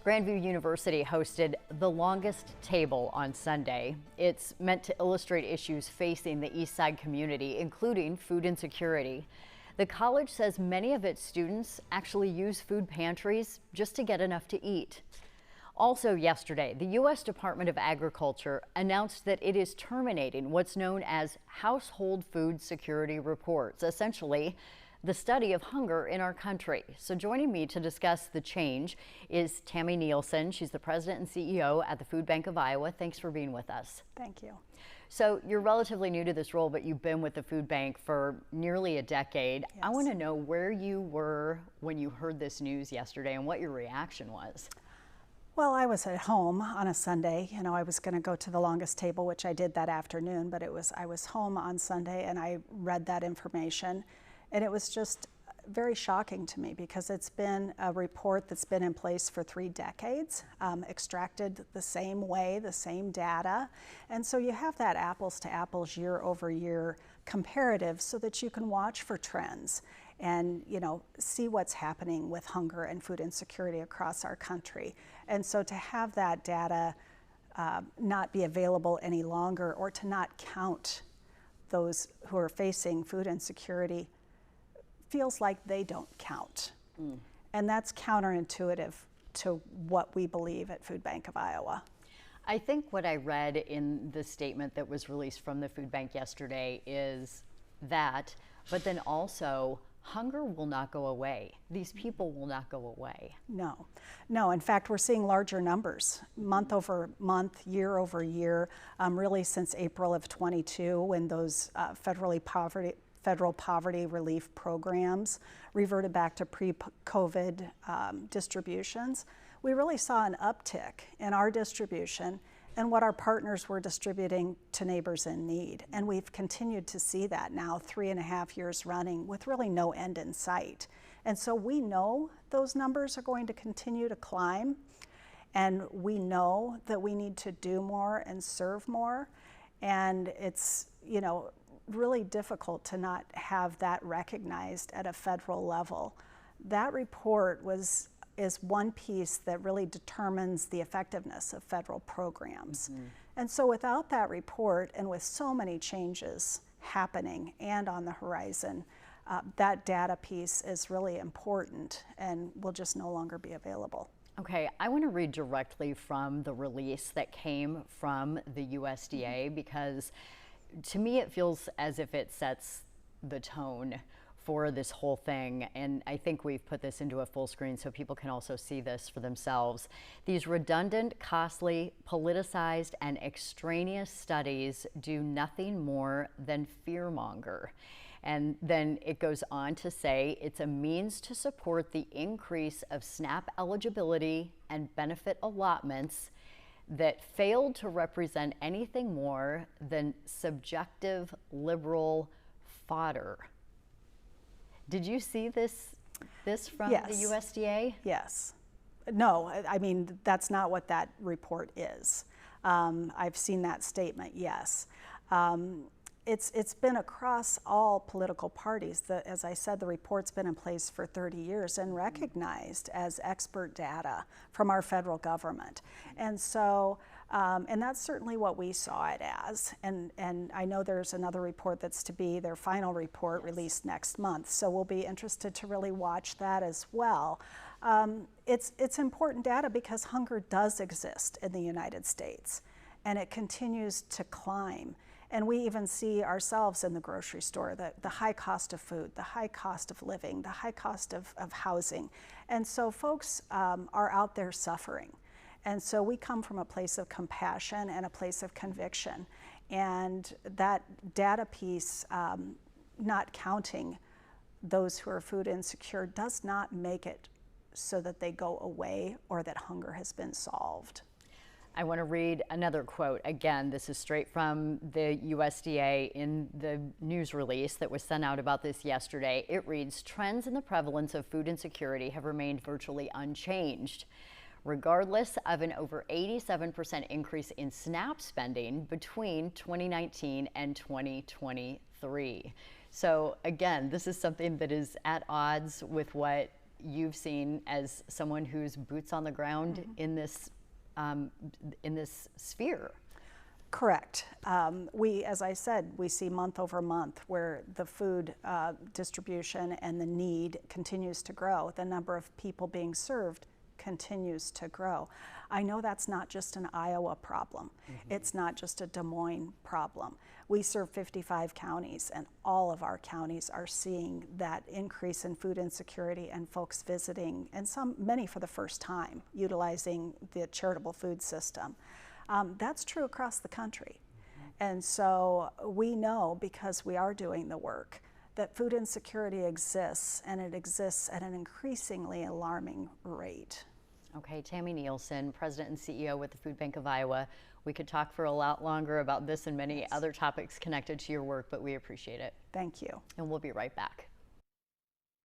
Grandview University hosted The Longest Table on Sunday. It's meant to illustrate issues facing the East Side community, including food insecurity. The college says many of its students actually use food pantries just to get enough to eat. Also yesterday, the U.S. Department of Agriculture announced that it is terminating what's known as household food security reports, essentially the study of hunger in our country. So joining me to discuss the change is Tammy Nielsen. She's the president and CEO at the Food Bank of Iowa. Thanks for being with us. Thank you. So you're relatively new to this role, but you've been with the Food Bank for nearly a decade. Yes. I want to know where you were when you heard this news yesterday and what your reaction was. Well, I was at home on a Sunday. You know, I was going to go to the longest table, which I did that afternoon, but I was home on Sunday and I read that information. And it was just very shocking to me because it's been a report that's been in place for 3 decades, extracted the same way, the same data. And so you have that apples to apples year over year comparative so that you can watch for trends and, you know, see what's happening with hunger and food insecurity across our country. And so to have that data not be available any longer, or to not count those who are facing food insecurity, feels like they don't count. And that's counterintuitive to what we believe at Food Bank of Iowa. I think what I read in the statement that was released from the Food Bank yesterday is that, but then also, hunger will not go away. These people will not go away. No. In fact, we're seeing larger numbers month over month, year over year, really since April of 22, when those federal poverty relief programs reverted back to pre-COVID distributions. We really saw an uptick in our distribution and what our partners were distributing to neighbors in need. And we've continued to see that now 3.5 years running with really no end in sight. And so we know those numbers are going to continue to climb, and we know that we need to do more and serve more. And it's, you know, really difficult to not have that recognized at a federal level. That report is one piece that really determines the effectiveness of federal programs. And so without that report, and with so many changes happening and on the horizon, that data piece is really important and will just no longer be available. Okay, I want to read directly from the release that came from the USDA because to me, it feels as if it sets the tone for this whole thing. And I think we've put this into a full screen so people can also see this for themselves. These redundant, costly, politicized, and extraneous studies do nothing more than fearmonger. And then it goes on to say it's a means to support the increase of SNAP eligibility and benefit allotments that failed to represent anything more than subjective liberal fodder. Did you see this from Yes. the USDA? Yes. No, I mean, that's not what that report is. I've seen that statement, yes. It's been across all political parties. As I said, the report's been in place for 30 years and recognized as expert data from our federal government. And so, and that's certainly what we saw it as. And I know there's another report that's to be their final report released next month. So we'll be interested to really watch that as well. It's important data because hunger does exist in the United States, and it continues to climb. And we even see ourselves in the grocery store, the high cost of food, the high cost of living, the high cost of housing. And so folks are out there suffering. And so we come from a place of compassion and a place of conviction. And that data piece, not counting those who are food insecure, does not make it so that they go away or that hunger has been solved. I want to read another quote. Again, this is straight from the USDA in the news release that was sent out about this yesterday. It reads, "Trends in the prevalence of food insecurity have remained virtually unchanged, regardless of an over 87% increase in SNAP spending between 2019 and 2023. So again, this is something that is at odds with what you've seen as someone who's boots on the ground in this sphere. Correct. As I said, we see month over month where the food distribution and the need continues to grow. The number of people being served continues to grow. I know that's not just an Iowa problem. It's not just a Des Moines problem. We serve 55 counties, and all of our counties are seeing that increase in food insecurity and folks visiting, and many for the first time, utilizing the charitable food system. That's true across the country. And so we know, because we are doing the work, that food insecurity exists, and it exists at an increasingly alarming rate. Okay, Tammy Nielsen, President and CEO with the Food Bank of Iowa. We could talk for a lot longer about this and many other topics connected to your work, but we appreciate it. Thank you. And we'll be right back.